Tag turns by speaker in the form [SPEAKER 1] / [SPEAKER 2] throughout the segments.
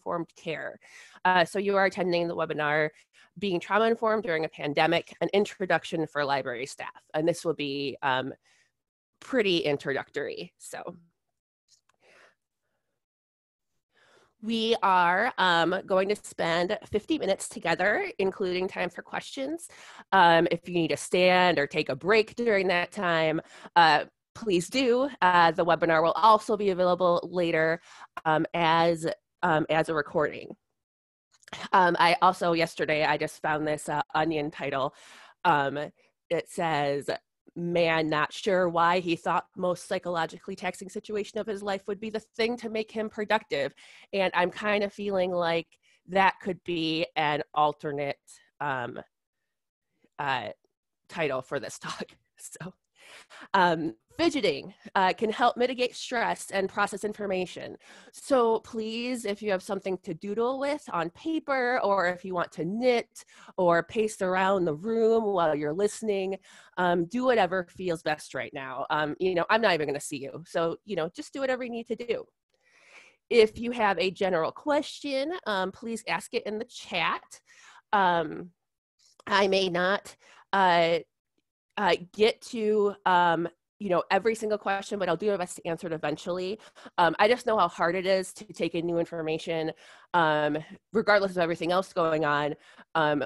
[SPEAKER 1] Trauma-Informed Care. So you are attending the webinar, Being Trauma-Informed During a Pandemic, an Introduction for Library Staff. And this will be pretty introductory. So we are going to spend 50 minutes together, including time for questions. If you need to stand or take a break during that time, please do. The webinar will also be available later as a recording. I also, yesterday, I just found this Onion title. It says, "Man not sure why he thought most psychologically taxing situation of his life would be the thing to make him productive." And I'm kind of feeling like that could be an alternate title for this talk. So fidgeting can help mitigate stress and process information. So please, if you have something to doodle with on paper, or if you want to knit or pace around the room while you're listening, do whatever feels best right now. You know, I'm not even going to see you. So, you know, just do whatever you need to do. If you have a general question, please ask it in the chat. I may not get to you know, every single question, but I'll do my best to answer it eventually. I just know how hard it is to take in new information, regardless of everything else going on,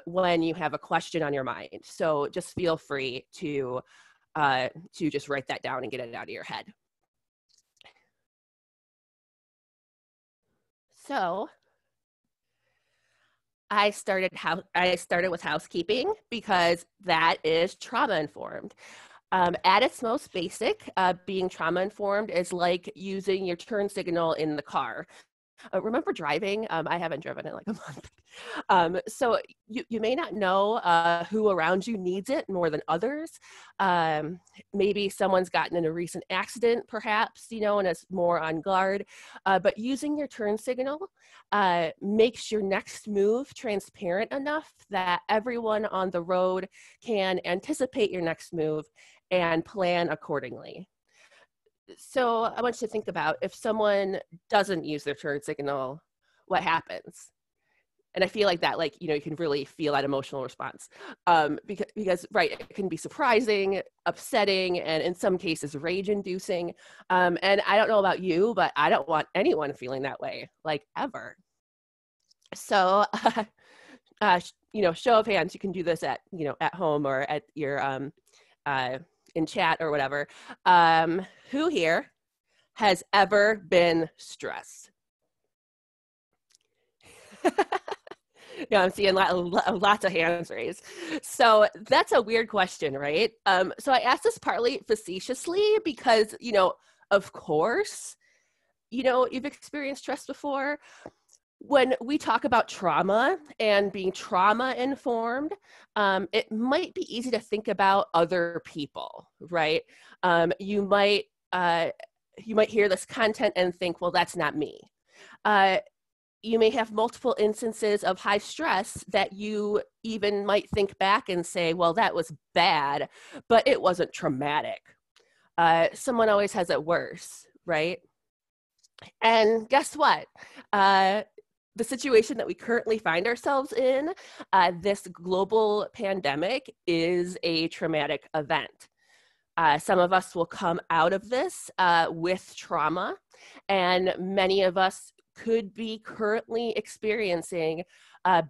[SPEAKER 1] when you have a question on your mind. So just feel free to just write that down and get it out of your head. So I started with housekeeping because that is trauma-informed. At its most basic, being trauma-informed is like using your turn signal in the car. Remember driving? I haven't driven in like a month. So you may not know who around you needs it more than others. Maybe someone's gotten in a recent accident, perhaps, you know, and is more on guard. But using your turn signal makes your next move transparent enough that everyone on the road can anticipate your next move and plan accordingly. So I want you to think about, if someone doesn't use their turn signal, what happens? And I feel like that, like, you know, you can really feel that emotional response. Because, right, it can be surprising, upsetting, and in some cases rage-inducing. And I don't know about you, but I don't want anyone feeling that way, like, ever. So, you know, show of hands, you can do this at, you know, at home or at your, in chat or whatever. Who here has ever been stressed? Yeah, I'm seeing lots of hands raised. So that's a weird question, right? So I asked this partly facetiously because, you know, of course, you know, you've experienced stress before. When we talk about trauma and being trauma-informed, it might be easy to think about other people, right? You might hear this content and think, well, that's not me. You may have multiple instances of high stress that you even might think back and say, well, that was bad, but it wasn't traumatic. Someone always has it worse, right? And guess what? The situation that we currently find ourselves in, this global pandemic, is a traumatic event. Some of us will come out of this with trauma, and many of us could be currently experiencing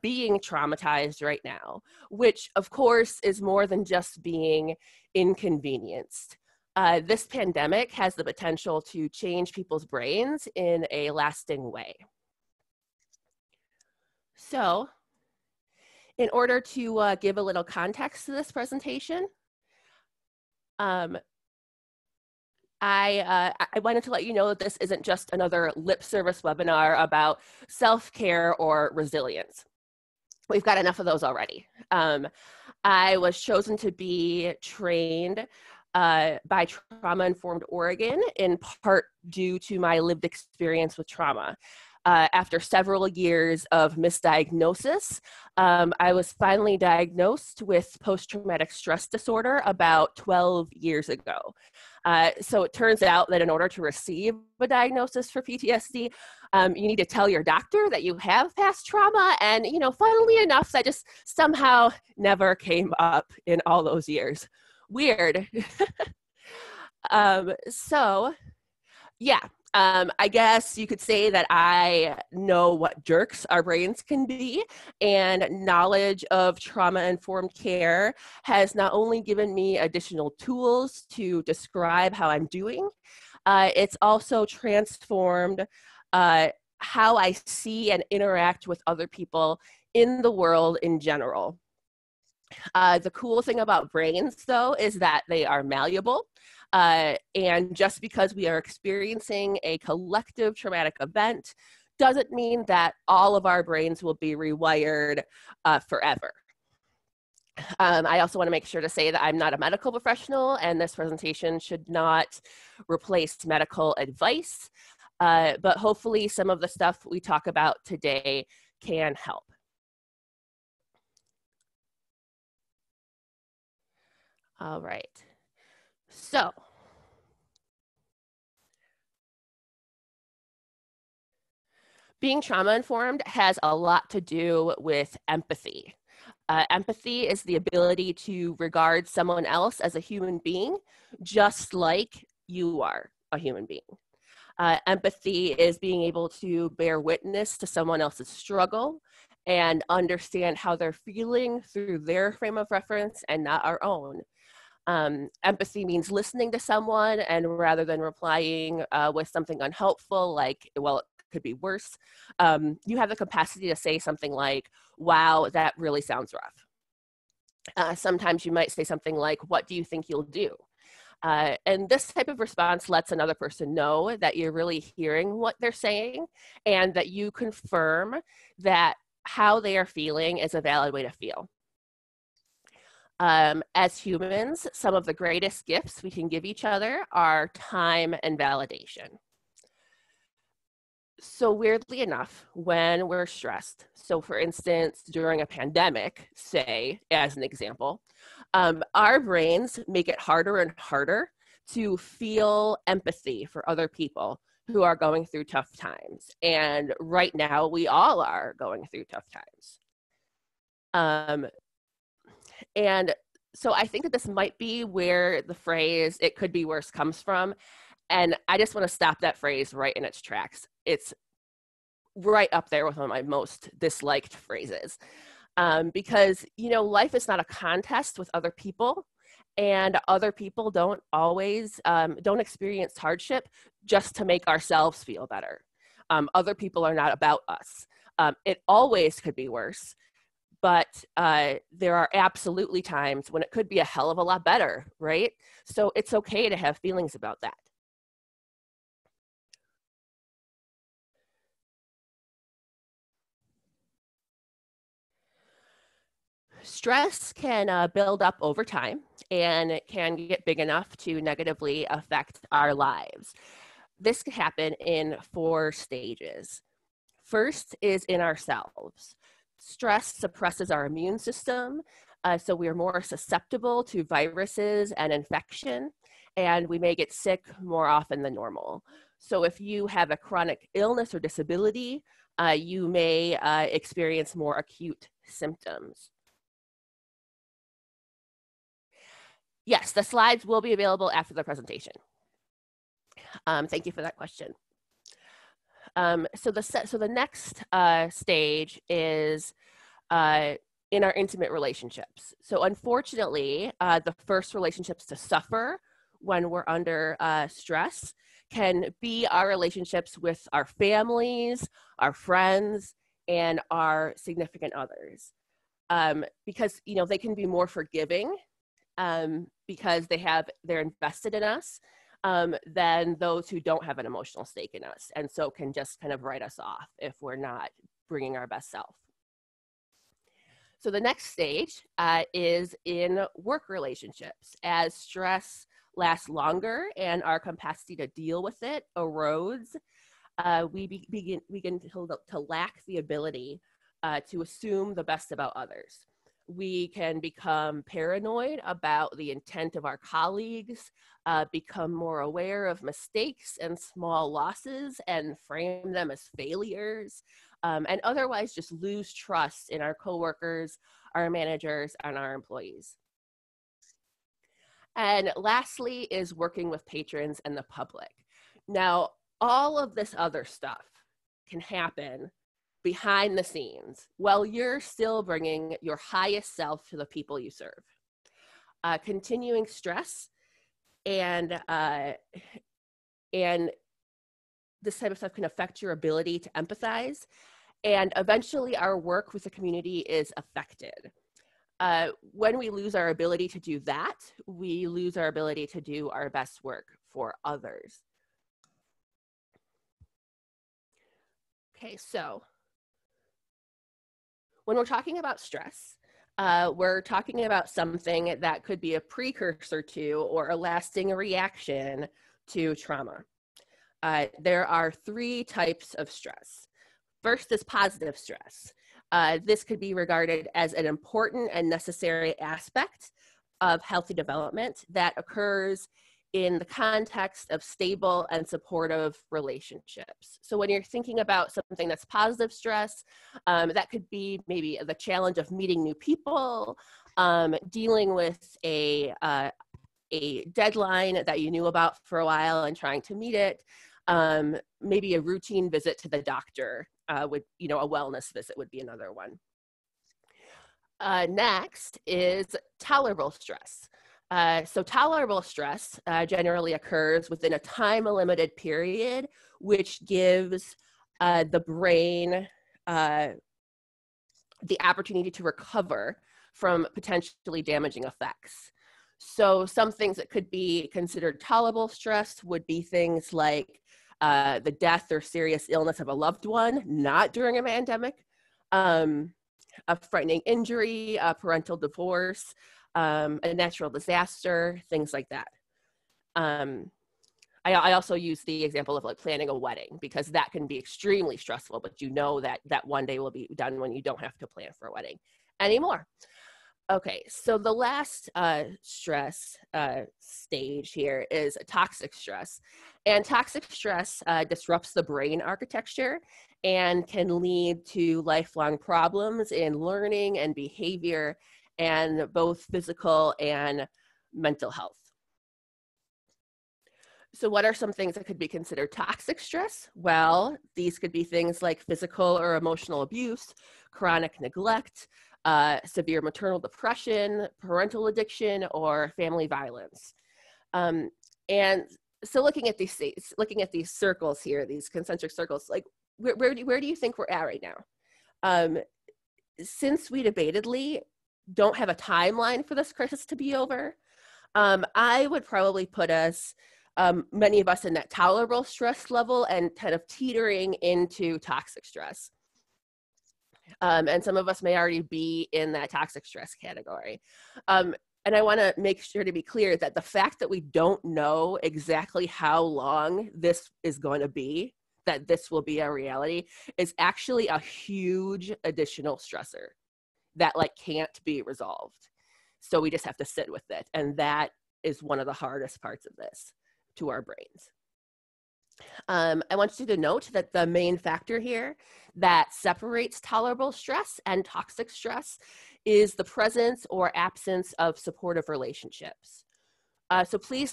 [SPEAKER 1] being traumatized right now, which of course is more than just being inconvenienced. This pandemic has the potential to change people's brains in a lasting way. So, in order to give a little context to this presentation, I wanted to let you know that this isn't just another lip service webinar about self-care or resilience. We've got enough of those already. I was chosen to be trained by Trauma-Informed Oregon, in part due to my lived experience with trauma. After several years of misdiagnosis, I was finally diagnosed with post-traumatic stress disorder about 12 years ago. So it turns out that in order to receive a diagnosis for PTSD, you need to tell your doctor that you have past trauma. And, funnily enough, that just somehow never came up in all those years. Weird. So yeah, I guess you could say that I know what jerks our brains can be, and knowledge of trauma-informed care has not only given me additional tools to describe how I'm doing, it's also transformed how I see and interact with other people in the world in general. The cool thing about brains, though, is that they are malleable. And just because we are experiencing a collective traumatic event doesn't mean that all of our brains will be rewired forever. I also want to make sure to say that I'm not a medical professional, and this presentation should not replace medical advice, but hopefully some of the stuff we talk about today can help. All right. So, being trauma-informed has a lot to do with empathy. Empathy is the ability to regard someone else as a human being, just like you are a human being. Empathy is being able to bear witness to someone else's struggle and understand how they're feeling through their frame of reference and not our own. Empathy means listening to someone, and rather than replying with something unhelpful like, well, it could be worse, you have the capacity to say something like, wow, that really sounds rough. Sometimes you might say something like, what do you think you'll do? And this type of response lets another person know that you're really hearing what they're saying, and that you confirm that how they are feeling is a valid way to feel. As humans, some of the greatest gifts we can give each other are time and validation. So weirdly enough, when we're stressed, so for instance, during a pandemic, say, as an example, our brains make it harder and harder to feel empathy for other people who are going through tough times. And right now, we all are going through tough times. And so I think that this might be where the phrase, it could be worse, comes from. And I just want to stop that phrase right in its tracks. It's right up there with one of my most disliked phrases. Because, life is not a contest with other people, and other people don't always, don't experience hardship just to make ourselves feel better. Other people are not about us. It always could be worse. But there are absolutely times when it could be a hell of a lot better, right? So it's okay to have feelings about that. Stress can build up over time, and it can get big enough to negatively affect our lives. This can happen in 4 stages. First is in ourselves. Stress suppresses our immune system, so we are more susceptible to viruses and infection, and we may get sick more often than normal. So if you have a chronic illness or disability, you may experience more acute symptoms. Yes, the slides will be available after the presentation. Thank you for that question. So the next stage is in our intimate relationships. So unfortunately, the first relationships to suffer when we're under stress can be our relationships with our families, our friends, and our significant others. Because they can be more forgiving because they're invested in us than those who don't have an emotional stake in us, and so can just kind of write us off if we're not bringing our best self. So the next stage is in work relationships. As stress lasts longer and our capacity to deal with it erodes, we begin to lack the ability to assume the best about others. We can become paranoid about the intent of our colleagues, become more aware of mistakes and small losses and frame them as failures, and otherwise just lose trust in our coworkers, our managers, and our employees. And lastly is working with patrons and the public. Now, all of this other stuff can happen behind the scenes while you're still bringing your highest self to the people you serve. Continuing stress and this type of stuff can affect your ability to empathize, and eventually our work with the community is affected. When we lose our ability to do that, we lose our ability to do our best work for others. Okay, so when we're talking about stress, we're talking about something that could be a precursor to or a lasting reaction to trauma. There are 3 types of stress. First is positive stress. This could be regarded as an important and necessary aspect of healthy development that occurs in the context of stable and supportive relationships. So when you're thinking about something that's positive stress, that could be maybe the challenge of meeting new people, dealing with a deadline that you knew about for a while and trying to meet it, maybe a routine visit to the doctor, a wellness visit would be another one. Next is tolerable stress. So tolerable stress generally occurs within a time-limited period, which gives the brain the opportunity to recover from potentially damaging effects. So some things that could be considered tolerable stress would be things like the death or serious illness of a loved one, not during a pandemic, a frightening injury, a parental divorce, a natural disaster, things like that. I also use the example of like planning a wedding, because that can be extremely stressful, but you know that one day will be done when you don't have to plan for a wedding anymore. Okay, so the last stress stage here is toxic stress. And toxic stress disrupts the brain architecture and can lead to lifelong problems in learning and behavior, and both physical and mental health. So what are some things that could be considered toxic stress? Well, these could be things like physical or emotional abuse, chronic neglect, severe maternal depression, parental addiction, or family violence. And so looking at these circles here, these concentric circles, like where do you think we're at right now? Since we debatedly don't have a timeline for this crisis to be over, I would probably put us, many of us, in that tolerable stress level and kind of teetering into toxic stress. And some of us may already be in that toxic stress category. And I want to make sure to be clear that the fact that we don't know exactly how long this is going to be, that this will be a reality, is actually a huge additional stressor that like can't be resolved. So we just have to sit with it. And that is one of the hardest parts of this to our brains. I want you to note that the main factor here that separates tolerable stress and toxic stress is the presence or absence of supportive relationships. So please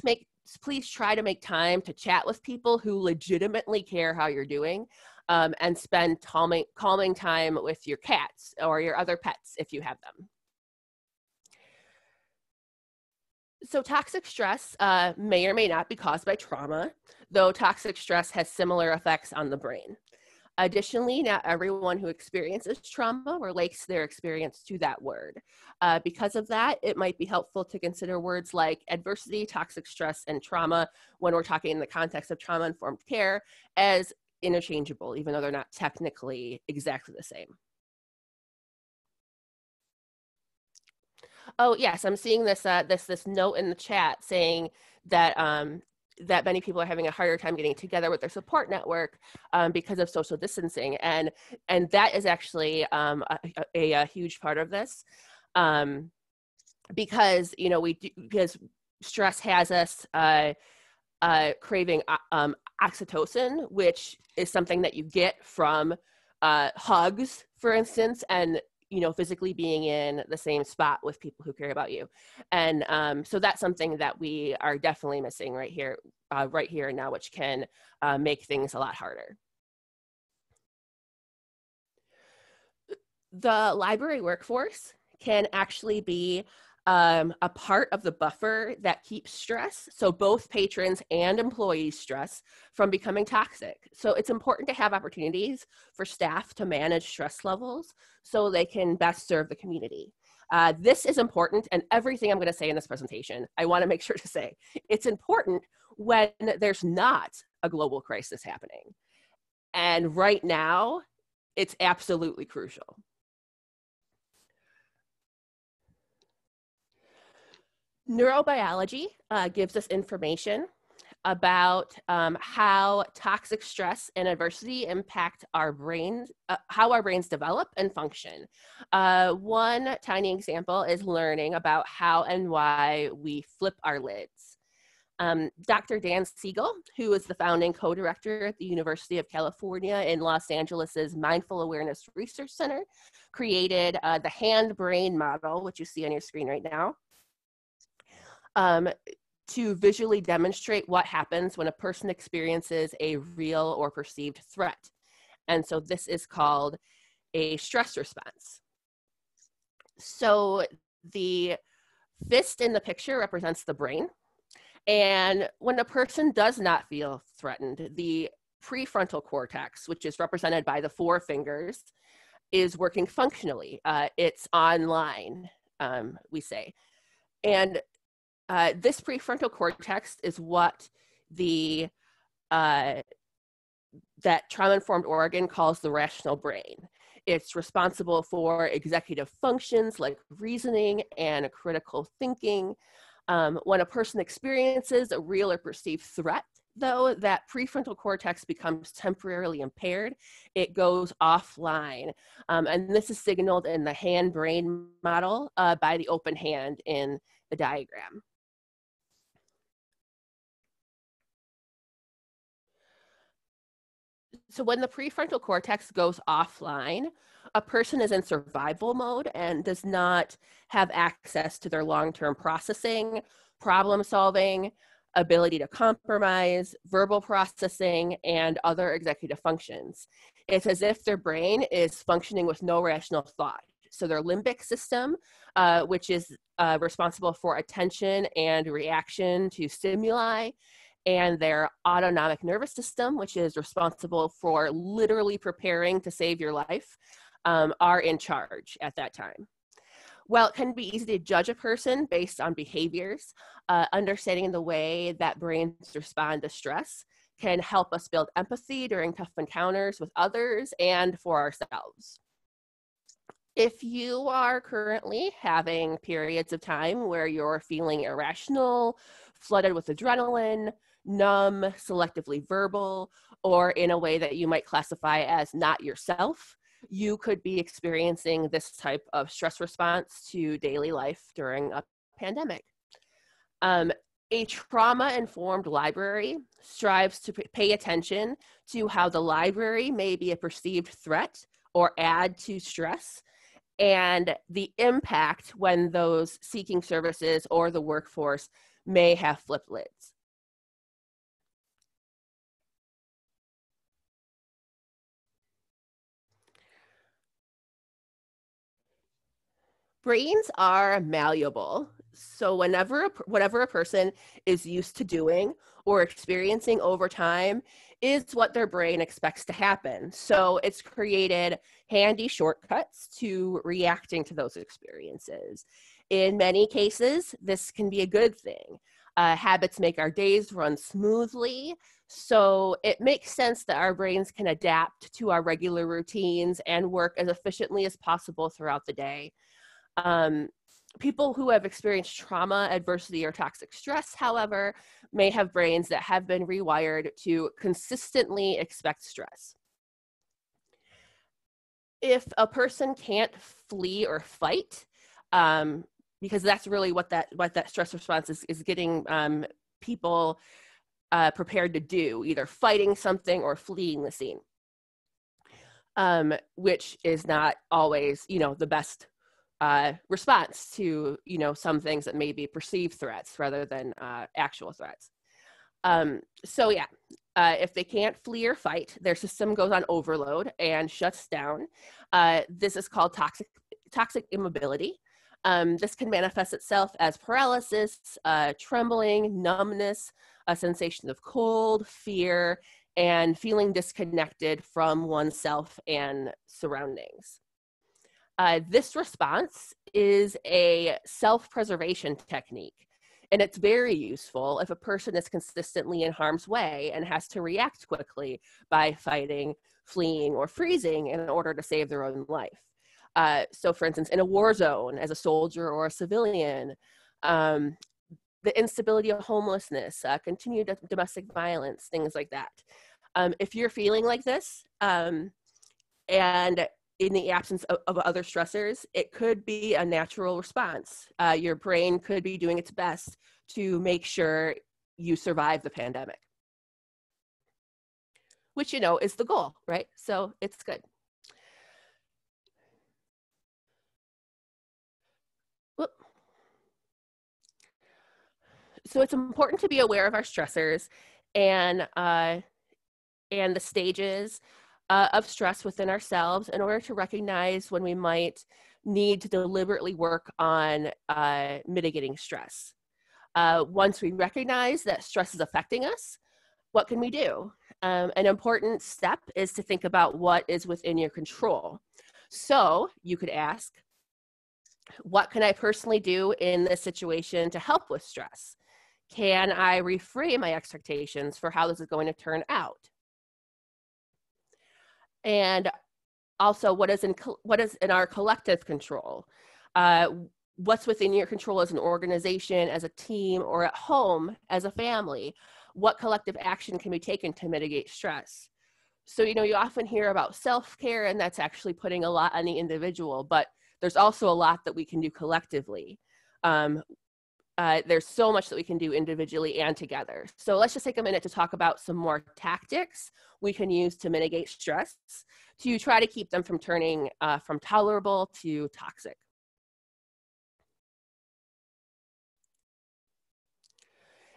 [SPEAKER 1] try to make time to chat with people who legitimately care how you're doing, and spend calming time with your cats or your other pets if you have them. So toxic stress may or may not be caused by trauma, though toxic stress has similar effects on the brain. Additionally, not everyone who experiences trauma relates their experience to that word. Because of that, it might be helpful to consider words like adversity, toxic stress, and trauma when we're talking in the context of trauma-informed care as interchangeable, even though they're not technically exactly the same. Oh yes, I'm seeing this this note in the chat saying that that many people are having a harder time getting together with their support network because of social distancing. And that is actually a huge part of this because, because stress has us craving oxytocin, which is something that you get from hugs, for instance, and physically being in the same spot with people who care about you. And so that's something that we are definitely missing right here and now, which can make things a lot harder. The library workforce can actually be a part of the buffer that keeps stress, so both patrons and employees' stress, from becoming toxic. So it's important to have opportunities for staff to manage stress levels so they can best serve the community. This is important, and everything I'm going to say in this presentation, I want to make sure to say, it's important when there's not a global crisis happening. And right now, it's absolutely crucial. Neurobiology gives us information about how toxic stress and adversity impact our brains, how our brains develop and function. One tiny example is learning about how and why we flip our lids. Dr. Dan Siegel, who is the founding co-director at the University of California in Los Angeles's Mindful Awareness Research Center, created the hand-brain model, which you see on your screen right now, to visually demonstrate what happens when a person experiences a real or perceived threat. And so this is called a stress response. So the fist in the picture represents the brain. And when a person does not feel threatened, the prefrontal cortex, which is represented by the 4 fingers, is working functionally. It's online, we say. And this prefrontal cortex is what that trauma-informed Oregon calls the rational brain. It's responsible for executive functions like reasoning and critical thinking. When a person experiences a real or perceived threat, though, that prefrontal cortex becomes temporarily impaired. It goes offline. And this is signaled in the hand-brain model by the open hand in the diagram. So when the prefrontal cortex goes offline, a person is in survival mode and does not have access to their long-term processing, problem solving, ability to compromise, verbal processing, and other executive functions. It's as if their brain is functioning with no rational thought. So their limbic system, which is responsible for attention and reaction to stimuli, and their autonomic nervous system, which is responsible for literally preparing to save your life, are in charge at that time. While it can be easy to judge a person based on behaviors, understanding the way that brains respond to stress can help us build empathy during tough encounters with others and for ourselves. If you are currently having periods of time where you're feeling irrational, flooded with adrenaline, numb, selectively verbal, or in a way that you might classify as not yourself, you could be experiencing this type of stress response to daily life during a pandemic. A trauma-informed library strives to pay attention to how the library may be a perceived threat or add to stress, and the impact when those seeking services or the workforce may have flipped lids. Brains are malleable. So whatever a person is used to doing or experiencing over time is what their brain expects to happen. So it's created handy shortcuts to reacting to those experiences. In many cases, this can be a good thing. Habits make our days run smoothly. So it makes sense that our brains can adapt to our regular routines and work as efficiently as possible throughout the day. People who have experienced trauma, adversity, or toxic stress, however, may have brains that have been rewired to consistently expect stress. If a person can't flee or fight, because that's really what that stress response is getting people prepared to do, either fighting something or fleeing the scene, which is not always, the best response to, some things that may be perceived threats rather than actual threats. So yeah, if they can't flee or fight, their system goes on overload and shuts down. This is called toxic immobility. This can manifest itself as paralysis, trembling, numbness, a sensation of cold, fear, and feeling disconnected from oneself and surroundings. This response is a self-preservation technique, and it's very useful if a person is consistently in harm's way and has to react quickly by fighting, fleeing, or freezing in order to save their own life. So for instance, in a war zone as a soldier or a civilian, the instability of homelessness, continued domestic violence, things like that. If you're feeling like this, and in the absence of other stressors, it could be a natural response. Your brain could be doing its best to make sure you survive the pandemic, which, is the goal, right? So it's good. Whoop. So it's important to be aware of our stressors and the stages of stress within ourselves in order to recognize when we might need to deliberately work on mitigating stress. Once we recognize that stress is affecting us, what can we do? An important step is to think about what is within your control. So you could ask, what can I personally do in this situation to help with stress? Can I reframe my expectations for how this is going to turn out? And also, what is in our collective control? What's within your control as an organization, as a team, or at home as a family? What collective action can be taken to mitigate stress? So, you often hear about self-care, and that's actually putting a lot on the individual, but there's also a lot that we can do collectively. There's so much that we can do individually and together. So let's just take a minute to talk about some more tactics we can use to mitigate stress to try to keep them from turning from tolerable to toxic.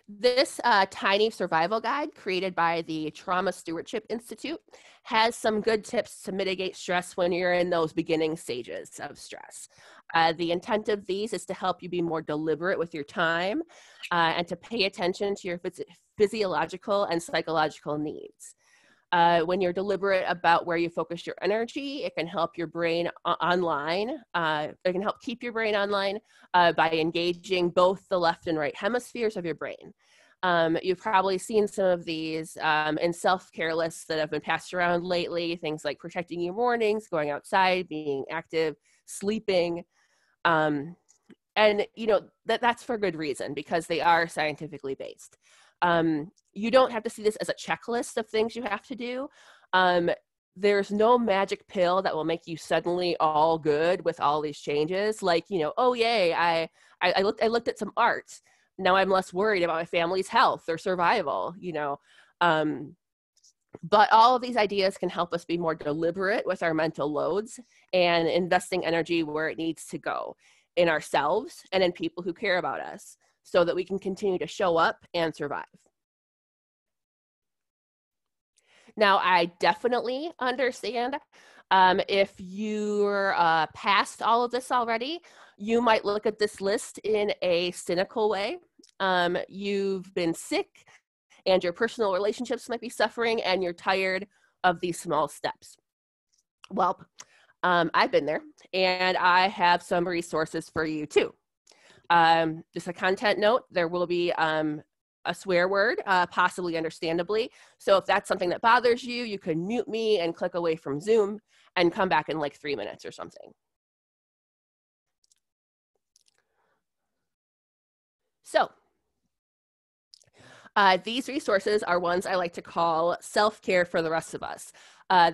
[SPEAKER 1] This tiny survival guide created by the Trauma Stewardship Institute has some good tips to mitigate stress when you're in those beginning stages of stress. The intent of these is to help you be more deliberate with your time and to pay attention to your physiological and psychological needs. When you're deliberate about where you focus your energy, it can help your brain online. It can help keep your brain online by engaging both the left and right hemispheres of your brain. You've probably seen some of these in self-care lists that have been passed around lately, things like protecting your mornings, going outside, being active, sleeping. And that's for good reason, because they are scientifically based. You don't have to see this as a checklist of things you have to do. There's no magic pill that will make you suddenly all good with all these changes. Like, oh yay, I looked at some art. Now I'm less worried about my family's health or survival, But all of these ideas can help us be more deliberate with our mental loads and investing energy where it needs to go, in ourselves and in people who care about us, so that we can continue to show up and survive. Now, I definitely understand if you're past all of this already, you might look at this list in a cynical way. You've been sick and your personal relationships might be suffering and you're tired of these small steps. Well, I've been there and I have some resources for you too. Just a content note, there will be a swear word, possibly understandably. So if that's something that bothers you, you can mute me and click away from Zoom and come back in like 3 minutes or something. So these resources are ones I like to call self-care for the rest of us.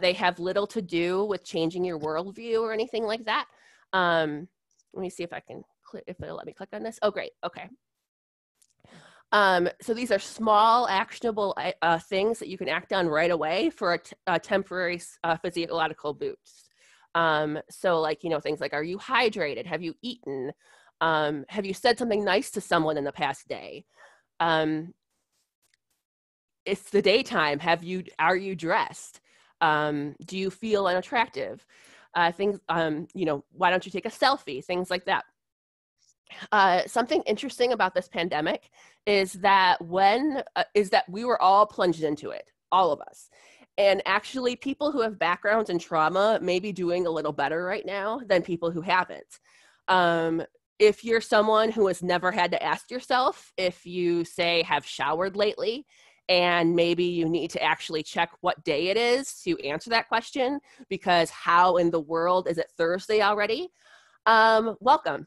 [SPEAKER 1] They have little to do with changing your worldview or anything like that. Let me see if I can click, if it'll let me click on this. Oh, great. Okay. So these are small, actionable things that you can act on right away for a temporary physiological boost. So like, you know, things like, are you hydrated? Have you eaten? Have you said something nice to someone in the past day? It's the daytime. Are you dressed? Do you feel unattractive? Things, you know, why don't you take a selfie? Things like that. Something interesting about this pandemic is that we were all plunged into it, all of us. And actually people who have backgrounds in trauma may be doing a little better right now than people who haven't. If you're someone who has never had to ask yourself if you, say, have showered lately, and maybe you need to actually check what day it is to answer that question, because how in the world is it Thursday already? Welcome.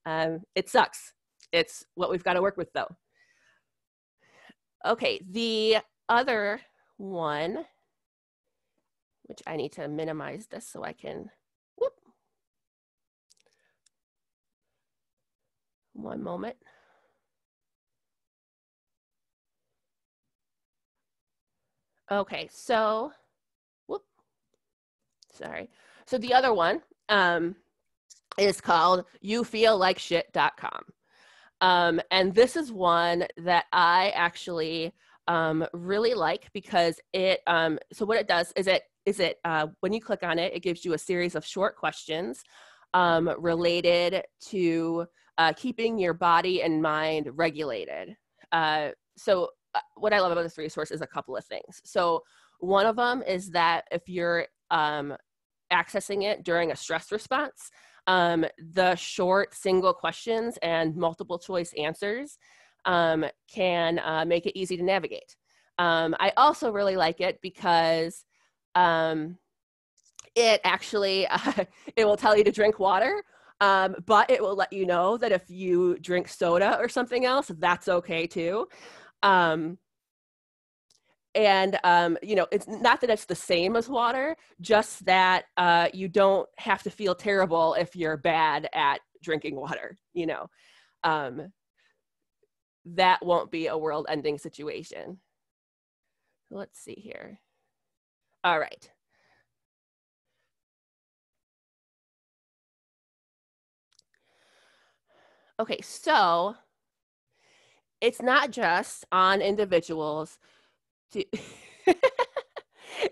[SPEAKER 1] It sucks. It's what we've got to work with, though. Okay, the other one, which I need to minimize this so I can, whoop. One moment. Okay, so, whoop, sorry. So the other one is called youfeellikeshit.com. And this is one that I actually really like, because it, so what it does is when you click on it, it gives you a series of short questions related to keeping your body and mind regulated. So what I love about this resource is a couple of things. So one of them is that if you're accessing it during a stress response, the short single questions and multiple choice answers can make it easy to navigate. I also really like it because it actually, it will tell you to drink water, but it will let you know that if you drink soda or something else, that's okay too. You know, it's not that it's the same as water, just that you don't have to feel terrible if you're bad at drinking water, you know. That won't be a world-ending situation. Let's see here. All right. Okay, so it's not just on individuals to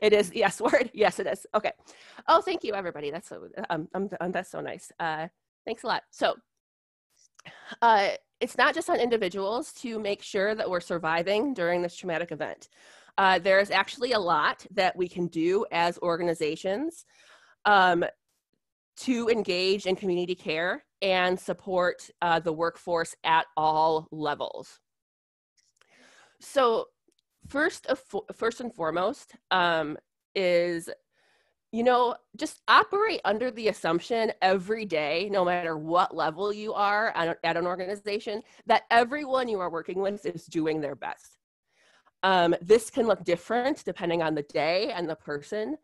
[SPEAKER 1] it is, yes, word, yes it is. Okay. Oh, thank you everybody. That's so that's so nice. Thanks a lot. So it's not just on individuals to make sure that we're surviving during this traumatic event. There's actually a lot that we can do as organizations to engage in community care and support the workforce at all levels. So first and foremost is, you know, just operate under the assumption every day, no matter what level you are at an organization, that everyone you are working with is doing their best. This can look different depending on the day and the person.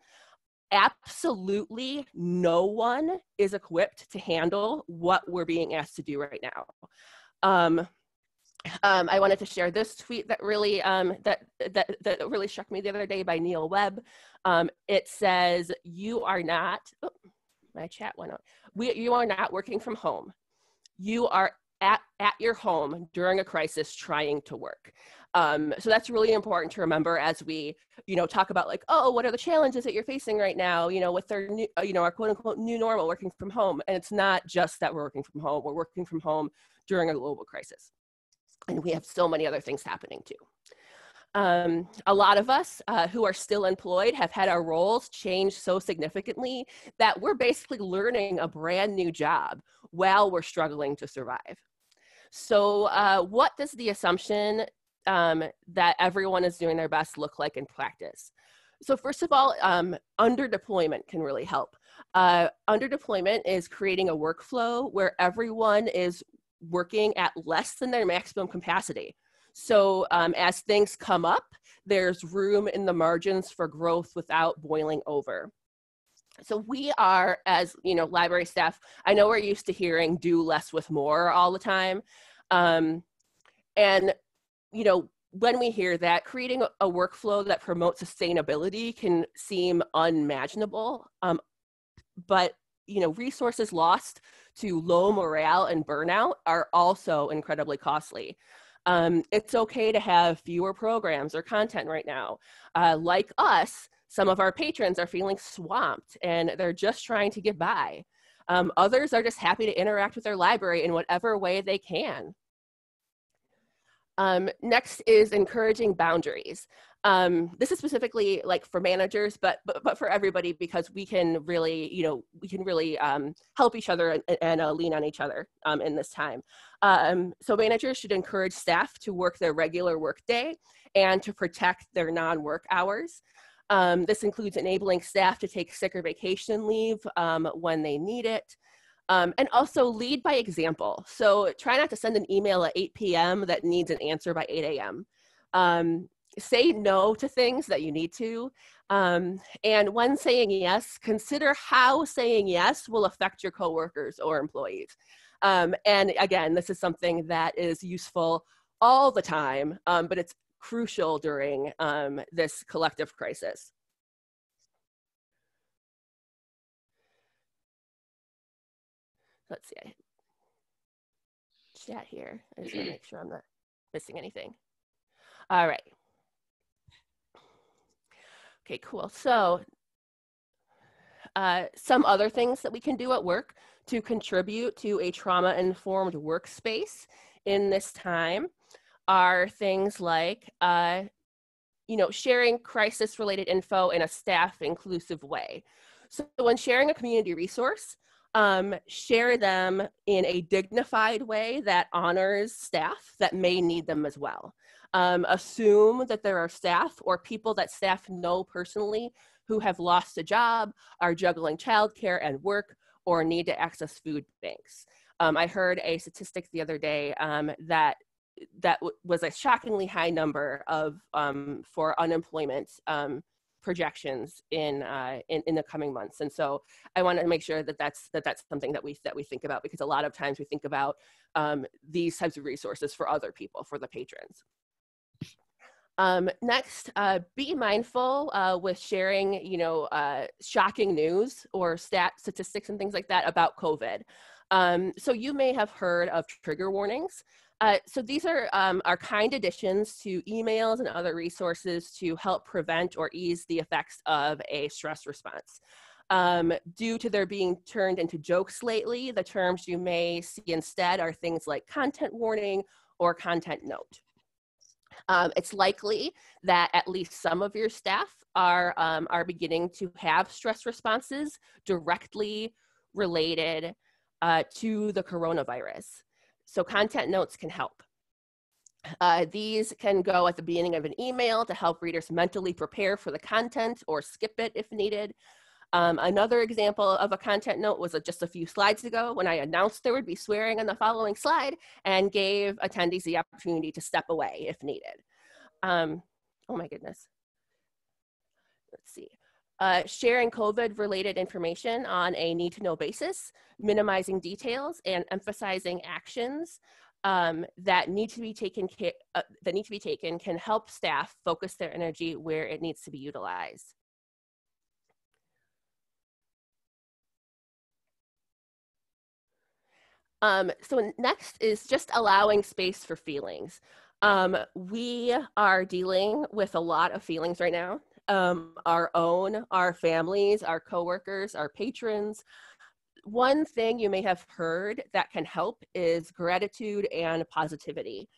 [SPEAKER 1] Absolutely no one is equipped to handle what we're being asked to do right now. I wanted to share this tweet that really that really struck me the other day by Neil Webb. It says, "You are not." Oh, my chat went out. You are not working from home. You are at your home during a crisis trying to work. So that's really important to remember as we, you know, talk about like, oh, what are the challenges that you're facing right now, you know, with their new, you know, our quote unquote new normal, working from home. And it's not just that we're working from home. We're working from home during a global crisis. And we have so many other things happening too. A lot of us who are still employed have had our roles change so significantly that we're basically learning a brand new job while we're struggling to survive. So what does the assumption that everyone is doing their best look like in practice? So first of all, under deployment can really help. Under deployment is creating a workflow where everyone is working at less than their maximum capacity. So as things come up, there's room in the margins for growth without boiling over. So we are, as library staff, I know we're used to hearing do less with more all the time. And when we hear that, creating a workflow that promotes sustainability can seem unimaginable. But resources lost to low morale and burnout are also incredibly costly. It's okay to have fewer programs or content right now. Like us, some of our patrons are feeling swamped and they're just trying to get by. Others are just happy to interact with their library in whatever way they can. Next is encouraging boundaries. This is specifically like for managers, but for everybody, because we can really, help each other and lean on each other in this time. So managers should encourage staff to work their regular workday and to protect their non-work hours. This includes enabling staff to take sick or vacation leave when they need it. And also lead by example. So try not to send an email at 8 p.m. that needs an answer by 8 a.m. Say no to things that you need to. And when saying yes, consider how saying yes will affect your coworkers or employees. And again, this is something that is useful all the time, but it's crucial during this collective crisis. Let's see, chat here. I just want to make sure I'm not missing anything. All right. Okay, cool. So some other things that we can do at work to contribute to a trauma-informed workspace in this time are things like, sharing crisis-related info in a staff-inclusive way. So when sharing a community resource, share them in a dignified way that honors staff that may need them as well. Assume that there are staff or people that staff know personally who have lost a job, are juggling childcare and work, or need to access food banks. I heard a statistic the other day that was a shockingly high number of for unemployment projections in the coming months. And so I want to make sure that that's something that we think about, because a lot of times we think about these types of resources for other people, for the patrons. Next, be mindful with sharing, shocking news or statistics and things like that about COVID. So you may have heard of trigger warnings. So these are kind additions to emails and other resources to help prevent or ease the effects of a stress response. Due to their being turned into jokes lately, the terms you may see instead are things like content warning or content note. It's likely that at least some of your staff are beginning to have stress responses directly related to the coronavirus. So content notes can help. These can go at the beginning of an email to help readers mentally prepare for the content or skip it if needed. Another example of a content note was just a few slides ago when I announced there would be swearing on the following slide and gave attendees the opportunity to step away if needed. Oh my goodness. Let's see. Sharing COVID-related information on a need-to-know basis, minimizing details, and emphasizing actions that need to be taken can help staff focus their energy where it needs to be utilized. So next is just allowing space for feelings. We are dealing with a lot of feelings right now. Our own, our families, our coworkers, our patrons. One thing you may have heard that can help is gratitude and positivity.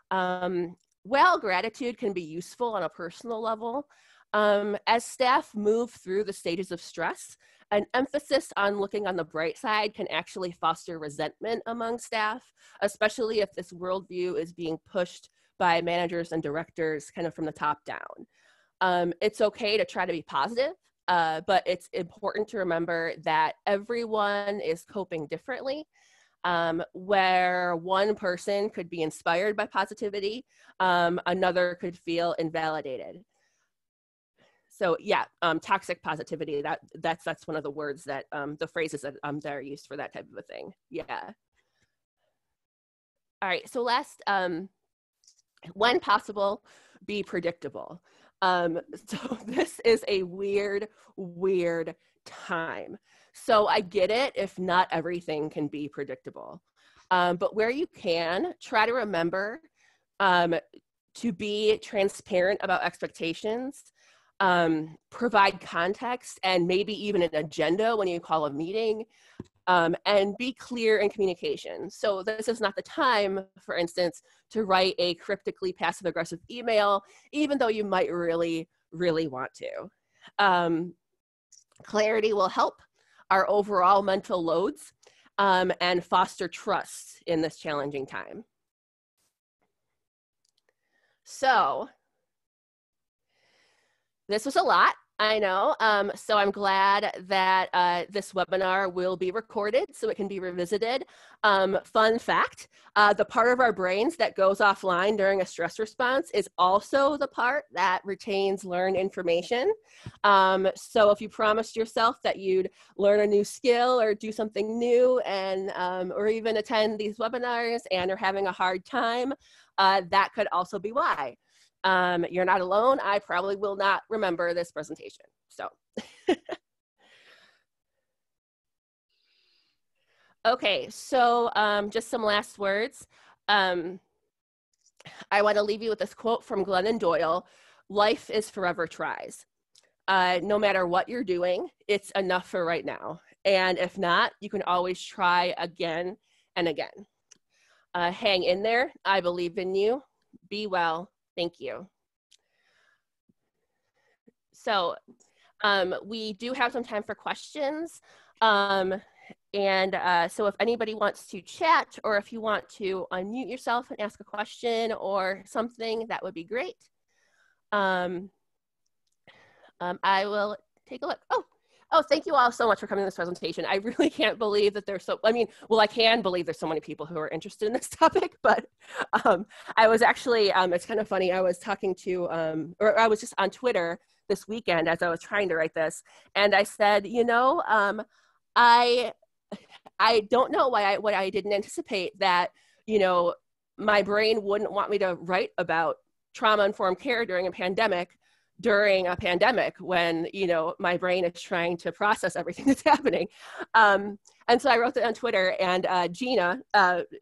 [SPEAKER 1] While gratitude can be useful on a personal level, as staff move through the stages of stress, an emphasis on looking on the bright side can actually foster resentment among staff, especially if this worldview is being pushed by managers and directors kind of from the top down. It's okay to try to be positive, but it's important to remember that everyone is coping differently. where one person could be inspired by positivity, another could feel invalidated. So yeah, toxic positivity, that's one of the words that, the phrases that are used for that type of a thing. Yeah. All right, so last, when possible, be predictable. So this is a weird time. So I get it if not everything can be predictable. But where you can, try to remember to be transparent about expectations, provide context and maybe even an agenda when you call a meeting, and be clear in communication. So this is not the time, for instance, to write a cryptically passive-aggressive email, even though you might really want to. Clarity will help our overall mental loads, and foster trust in this challenging time. So this was a lot, I know. So I'm glad that this webinar will be recorded so it can be revisited. Fun fact, the part of our brains that goes offline during a stress response is also the part that retains learned information. So if you promised yourself that you'd learn a new skill or do something new and or even attend these webinars and are having a hard time, that could also be why. You're not alone. I probably will not remember this presentation. So, okay, so just some last words. I want to leave you with this quote from Glennon Doyle: "Life is forever tries. No matter what you're doing, it's enough for right now. And if not, you can always try again and again. Hang in there. I believe in you. Be well. Thank you." So we do have some time for questions. So if anybody wants to chat, or if you want to unmute yourself and ask a question or something, that would be great. I will take a look. Oh, thank you all so much for coming to this presentation. I really can't believe that there's I can believe there's so many people who are interested in this topic, but I was actually, it's kind of funny, I was talking to, or I was just on Twitter this weekend as I was trying to write this, and I said, you know, I don't know why I didn't anticipate that, you know, my brain wouldn't want me to write about trauma-informed care during a pandemic when, you know, my brain is trying to process everything that's happening. And so I wrote that on Twitter, and Gina,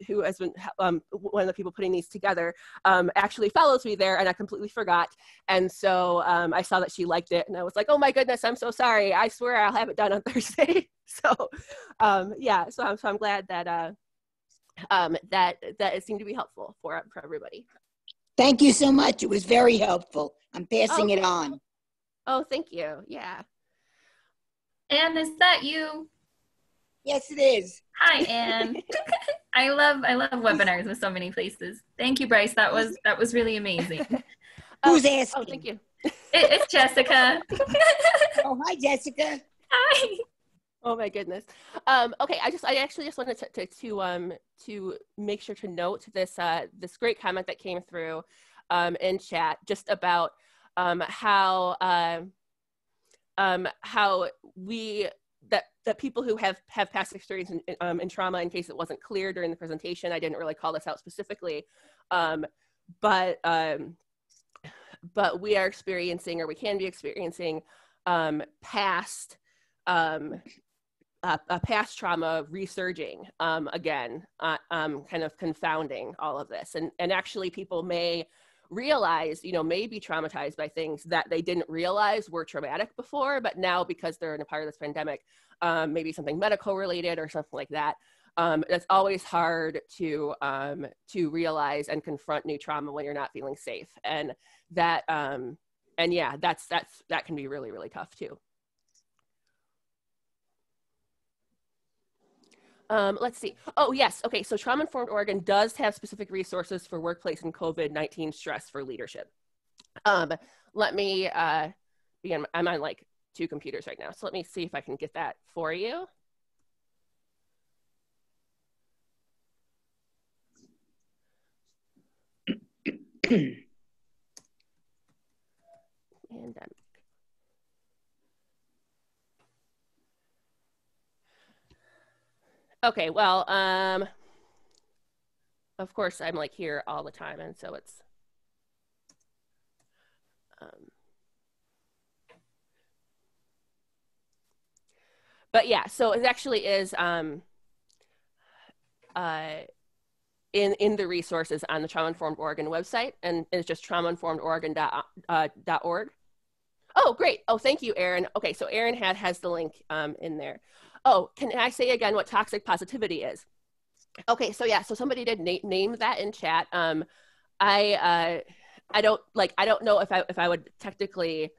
[SPEAKER 1] who has been one of the people putting these together, actually follows me there, and I completely forgot. And so I saw that she liked it, and I was like, oh my goodness, I'm so sorry. I swear I'll have it done on Thursday. So yeah, so I'm glad that that it seemed to be helpful for everybody.
[SPEAKER 2] Thank you so much. It was very helpful. I'm passing it on.
[SPEAKER 1] Oh, thank you. Yeah.
[SPEAKER 3] Anne, is that you?
[SPEAKER 2] Yes, it is.
[SPEAKER 3] Hi, Anne. I love webinars with so many places. Thank you, Bryce. That was really amazing.
[SPEAKER 2] Who's asking?
[SPEAKER 1] Oh, thank you.
[SPEAKER 3] It's Jessica.
[SPEAKER 2] Oh, hi, Jessica.
[SPEAKER 3] Hi.
[SPEAKER 1] Oh my goodness. Okay, I actually just wanted to make sure to note this this great comment that came through in chat just about how people who have past experience in trauma, in case it wasn't clear during the presentation, I didn't really call this out specifically, but we are experiencing, or we can be experiencing, past trauma resurging again, kind of confounding all of this. And actually people may realize, you know, may be traumatized by things that they didn't realize were traumatic before, but now because they're in a part of this pandemic, maybe something medical related or something like that. It's always hard to realize and confront new trauma when you're not feeling safe. And that, and yeah, that can be really, really tough too. Let's see. Oh, yes. Okay. So Trauma Informed Oregon does have specific resources for workplace and COVID-19 stress for leadership. Let me begin. I'm on like 2 computers right now. So let me see if I can get that for you. Pandemic. Okay, well, of course I'm like here all the time, and so it's but yeah, so it actually is in the resources on the Trauma Informed Oregon website, and it's just traumainformedoregon.org. Oh, great. Oh, thank you, Erin. Okay, so Erin has the link in there. Oh, can I say again what toxic positivity is? Okay, so yeah, so somebody did name that in chat. I don't know if I would technically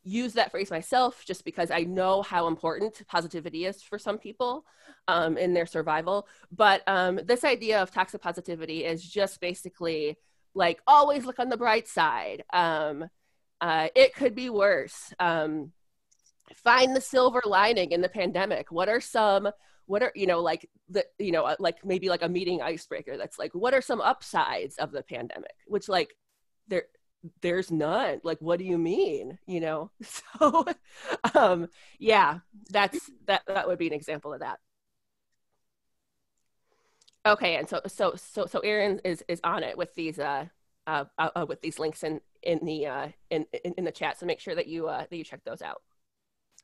[SPEAKER 1] use that phrase myself, just because I know how important positivity is for some people in their survival. But this idea of toxic positivity is just basically like, always look on the bright side. It could be worse. Find the silver lining in the pandemic. What are like maybe like a meeting icebreaker that's like, what are some upsides of the pandemic? Which like there's none. Like, what do you mean? So yeah, that would be an example of that. Okay, and so Erin is on it with these links in the chat. So make sure that you check those out.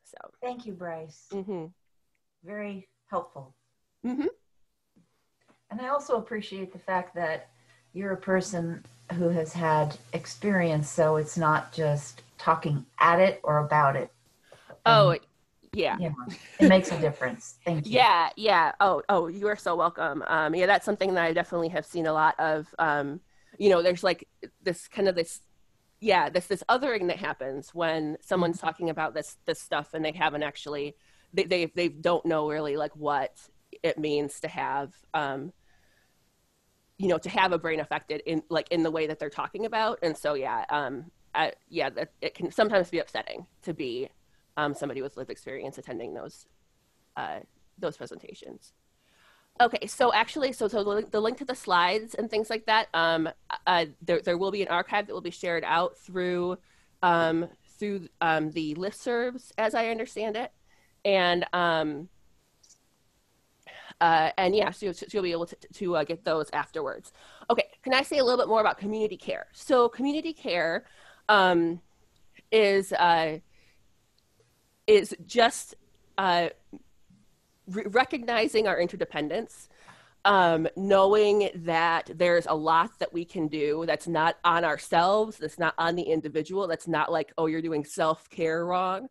[SPEAKER 1] So
[SPEAKER 4] thank you, Bryce.
[SPEAKER 1] Mm-hmm.
[SPEAKER 4] Very helpful.
[SPEAKER 1] Mm-hmm.
[SPEAKER 4] And I also appreciate the fact that you're a person who has had experience, so it's not just talking at it or about it.
[SPEAKER 1] Oh, yeah.
[SPEAKER 4] It makes a difference. Thank you.
[SPEAKER 1] Yeah. Oh, you are so welcome. Yeah, that's something that I definitely have seen a lot of. There's like this kind of this othering that happens when someone's talking about this stuff and they haven't actually, they don't know really like what it means to have to have a brain affected in the way that they're talking about. And so that it can sometimes be upsetting to be somebody with lived experience attending those presentations. Okay, so actually, so the link to the slides and things like that, there will be an archive that will be shared out through the listservs, as I understand it, and yeah, so you'll be able to get those afterwards. Okay, can I say a little bit more about community care? So community care is just recognizing our interdependence, knowing that there's a lot that we can do that's not on ourselves, that's not on the individual, that's not like, oh, you're doing self-care wrong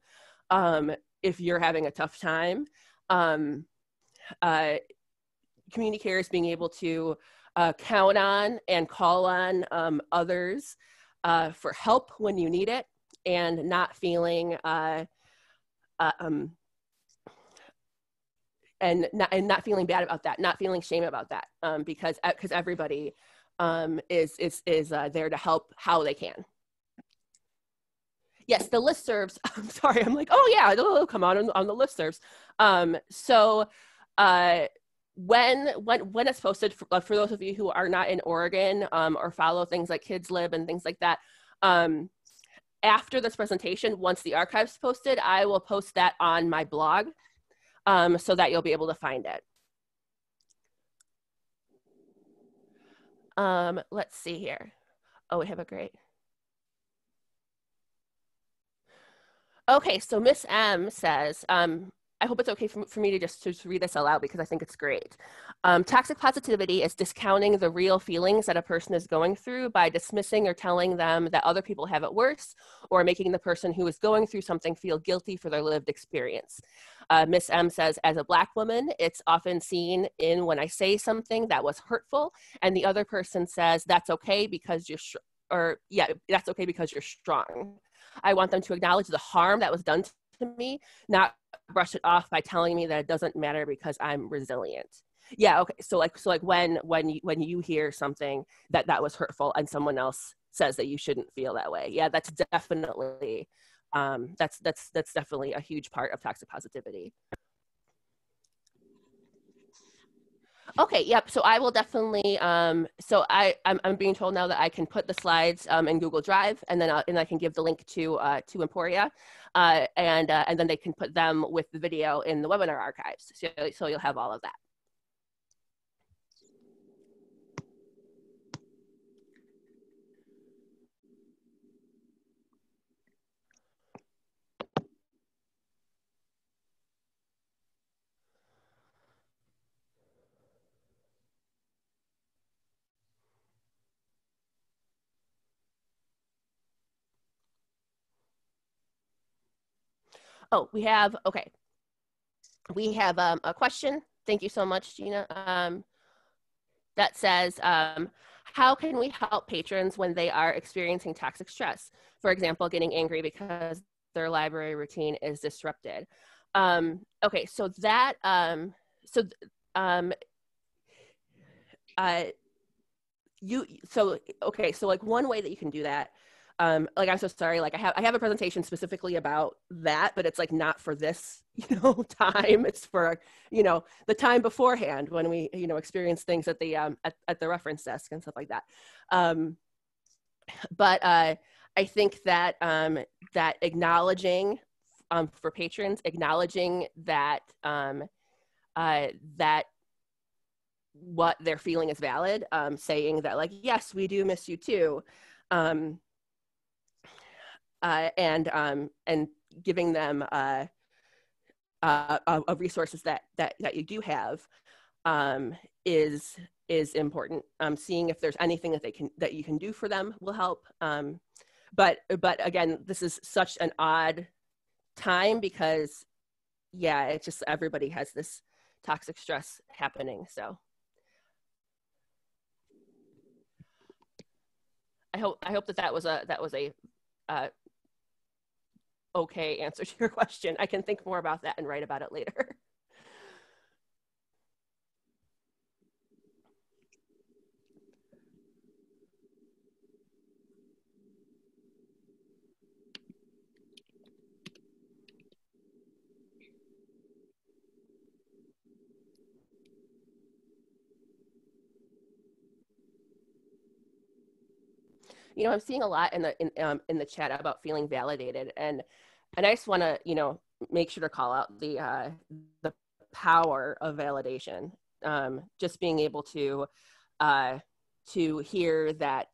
[SPEAKER 1] if you're having a tough time. Community care is being able to count on and call on others for help when you need it, and not feeling and not feeling bad about that, not feeling shame about that, because everybody is there to help how they can. Yes, the listservs. I'm sorry. I'm like, oh yeah, it'll come on the listservs. So when it's posted, for those of you who are not in Oregon or follow things like Kids Lib and things like that, after this presentation, once the archive's posted, I will post that on my blog so that you'll be able to find it. Let's see here. Oh, we have a great. Okay, so Miss M says, I hope it's okay for me to just read this aloud because I think it's great. Toxic positivity is discounting the real feelings that a person is going through by dismissing or telling them that other people have it worse, or making the person who is going through something feel guilty for their lived experience. Miss M says, as a Black woman, it's often seen in when I say something that was hurtful and the other person says, that's okay because you're that's okay because you're strong. I want them to acknowledge the harm that was done to me, not brush it off by telling me that it doesn't matter because I'm resilient. Yeah, okay. So when you hear something that was hurtful and someone else says that you shouldn't feel that way, yeah, that's definitely that's definitely a huge part of toxic positivity. Okay, yep. So I will definitely. I'm being told now that I can put the slides in Google Drive, and then I can give the link to Emporia, and then they can put them with the video in the webinar archives. So you'll have all of that. Oh, we have a question. Thank you so much, Gina. That says, how can we help patrons when they are experiencing toxic stress? For example, getting angry because their library routine is disrupted. Okay, so that, so like one way that you can do that, like, I'm so sorry, like I have a presentation specifically about that, but it's like not for this, time. It's for, the time beforehand when we, experience things at the reference desk and stuff like that. But I think that that acknowledging for patrons, acknowledging that that what they're feeling is valid, saying that, like, yes, we do miss you too, and giving them of resources that you do have is important. Seeing if there's anything that you can do for them will help. But again, this is such an odd time because, yeah, it's just everybody has this toxic stress happening. So I hope that was a okay answer to your question. I can think more about that and write about it later. I'm seeing a lot in the chat about feeling validated, and I just want to make sure to call out the power of validation. Just being able to hear that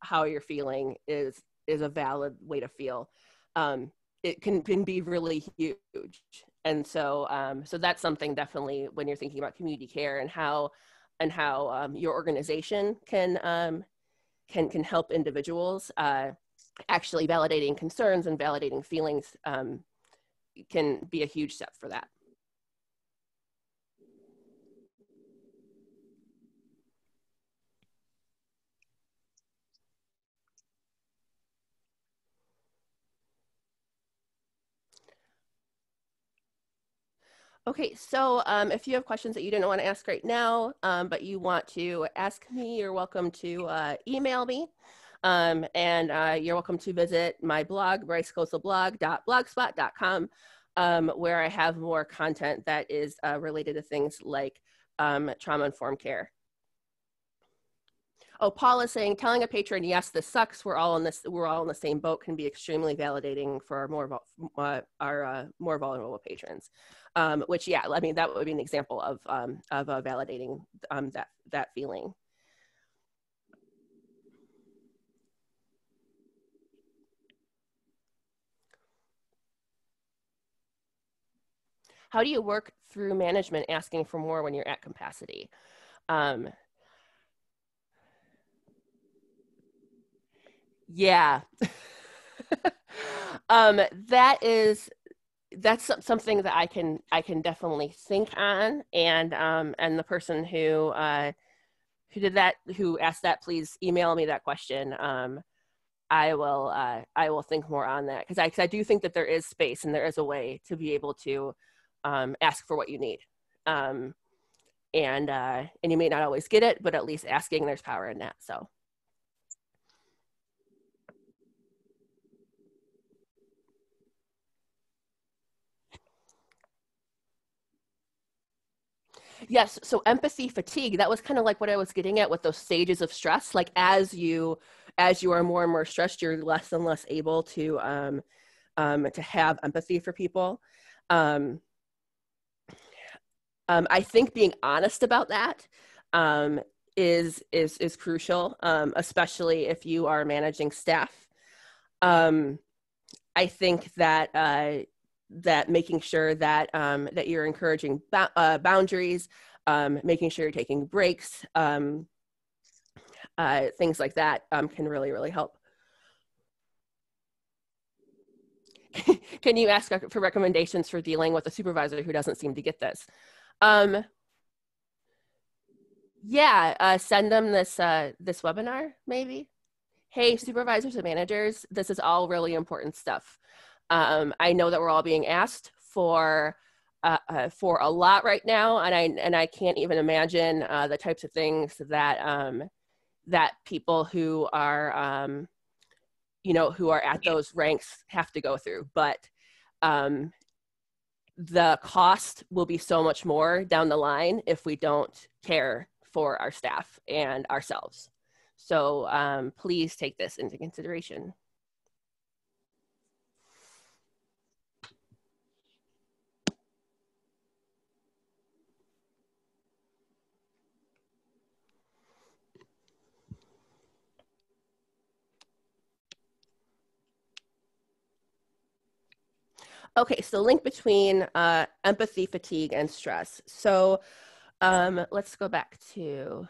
[SPEAKER 1] how you're feeling is a valid way to feel. It can be really huge, and so that's something definitely when you're thinking about community care and how your organization can help individuals. Actually validating concerns and validating feelings can be a huge step for that. Okay, so if you have questions that you didn't want to ask right now, but you want to ask me, you're welcome to email me. And you're welcome to visit my blog, brycekozlablog.blogspot.com, where I have more content that is related to things like trauma-informed care. Oh, Paul is saying, telling a patron, yes, this sucks, we're all in the same boat, can be extremely validating for our more vulnerable patrons. Which, yeah, I mean, that would be an example of validating that feeling. How do you work through management asking for more when you're at capacity? Yeah. That's something that I can definitely think on, and the person who asked that, please email me that question. I will think more on that because I do think that there is space and there is a way to be able to ask for what you need, and you may not always get it, but at least asking, there's power in that. So. Yes. So empathy fatigue, that was kind of like what I was getting at with those stages of stress. Like as you are more and more stressed, you're less and less able to have empathy for people. I think being honest about that is crucial, especially if you are managing staff. I think that that making sure that that you're encouraging boundaries, making sure you're taking breaks, things like that can really, really help. Can you ask for recommendations for dealing with a supervisor who doesn't seem to get this? Yeah, send them this this webinar, maybe. Hey, supervisors and managers, this is all really important stuff. I know that we're all being asked for a lot right now, and I can't even imagine the types of things that that people who are you know, who are at those ranks have to go through. But the cost will be so much more down the line if we don't care for our staff and ourselves. So please take this into consideration. Okay, so link between empathy, fatigue, and stress. So let's go back to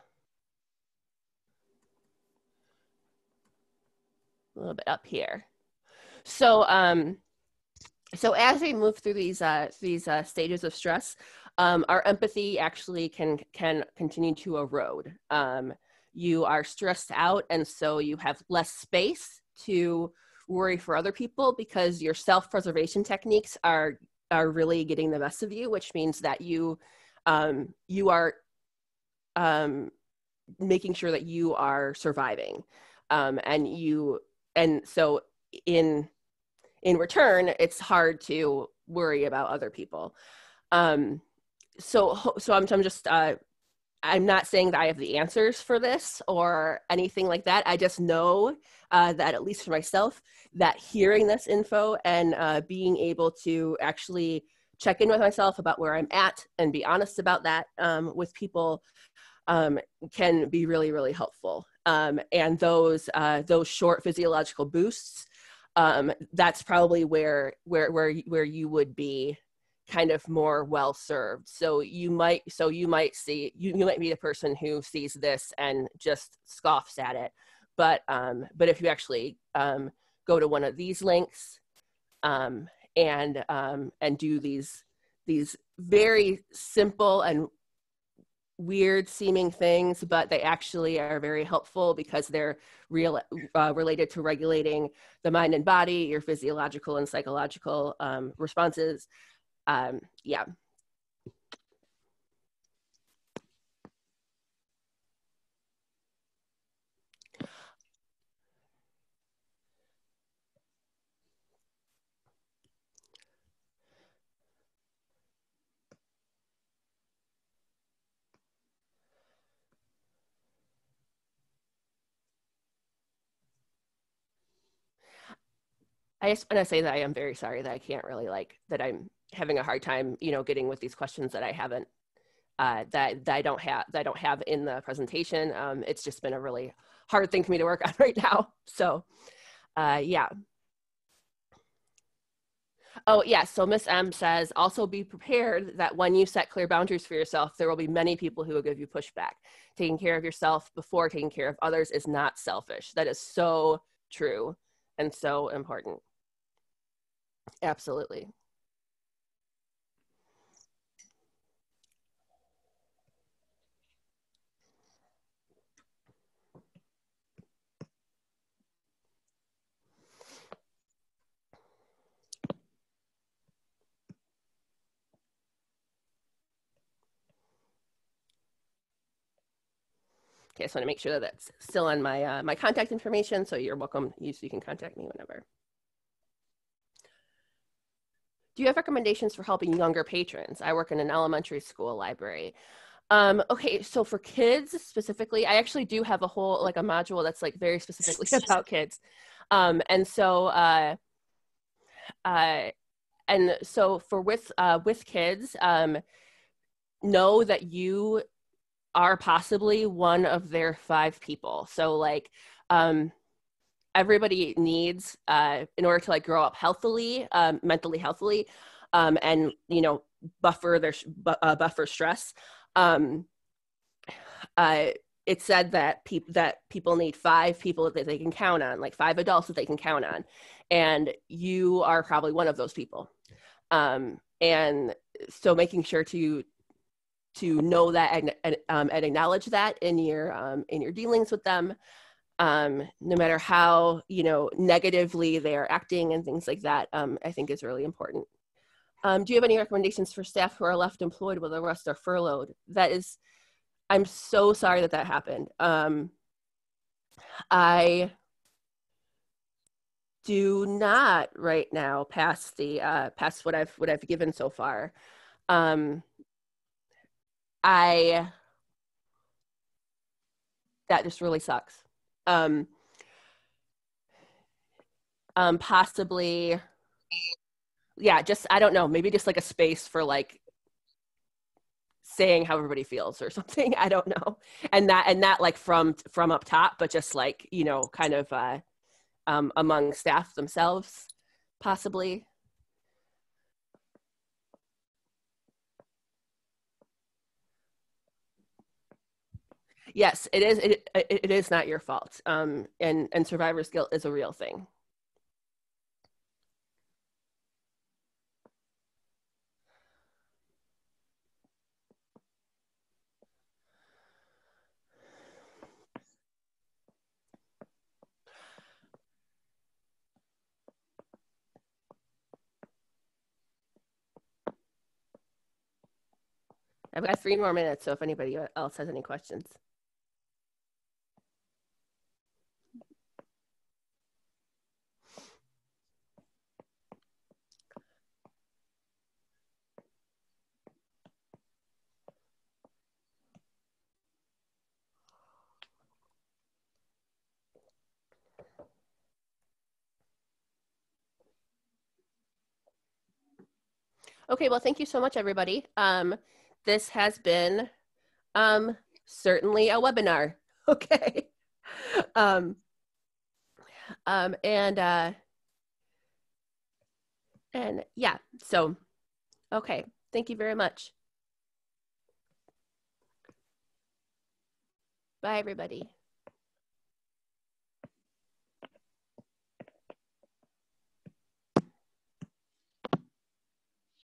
[SPEAKER 1] a little bit up here. So so as we move through these stages of stress, our empathy actually can continue to erode. You are stressed out, and so you have less space to worry for other people because your self-preservation techniques are really getting the best of you, which means that you you are making sure that you are surviving, and so in return, it's hard to worry about other people. So I'm just I'm not saying that I have the answers for this or anything like that. I just know that, at least for myself, that hearing this info and being able to actually check in with myself about where I'm at and be honest about that with people can be really, really helpful. And those short physiological boosts, that's probably where you would be kind of more well served. So you might see you might be the person who sees this and just scoffs at it, but if you actually go to one of these links and do these very simple and weird seeming things, but they actually are very helpful because they're related to regulating the mind and body, your physiological and psychological responses. Yeah. I just want to say that I am very sorry that I can't really that I'm having a hard time, you know, getting with these questions that I haven't, that I don't have in the presentation. It's just been a really hard thing for me to work on right now. So, yeah. Oh, yeah. So Miss M says, also be prepared that when you set clear boundaries for yourself, there will be many people who will give you pushback. Taking care of yourself before taking care of others is not selfish. That is so true and so important. Absolutely. Okay, I just want to make sure that that's still on my my contact information, so you're welcome. You can contact me whenever. Do you have recommendations for helping younger patrons? I work in an elementary school library. Okay, so for kids specifically, I actually do have a whole, like a module that's like very specifically about kids. And so for with kids, know that you are possibly one of their 5 people. So like everybody needs in order to like grow up healthily, mentally healthily, and you know, buffer stress. It said that people need 5 people that they can count on, like 5 adults that they can count on, and you are probably one of those people. And so making sure to know that and acknowledge that in your dealings with them, no matter how, you know, negatively they're acting and things like that, I think is really important. Do you have any recommendations for staff who are left employed while the rest are furloughed? I'm so sorry that happened. I do not right now past what I've given so far. That just really sucks. Possibly, yeah, just, I don't know, maybe just like a space for like saying how everybody feels or something. I don't know. And that like from up top, but just like, you know, kind of among staff themselves, possibly. Yes, it is. It is not your fault. And survivor's guilt is a real thing. I've got 3 more minutes, so if anybody else has any questions. Okay, well, thank you so much, everybody. This has been certainly a webinar. Okay. And yeah, so, okay. Thank you very much. Bye, everybody.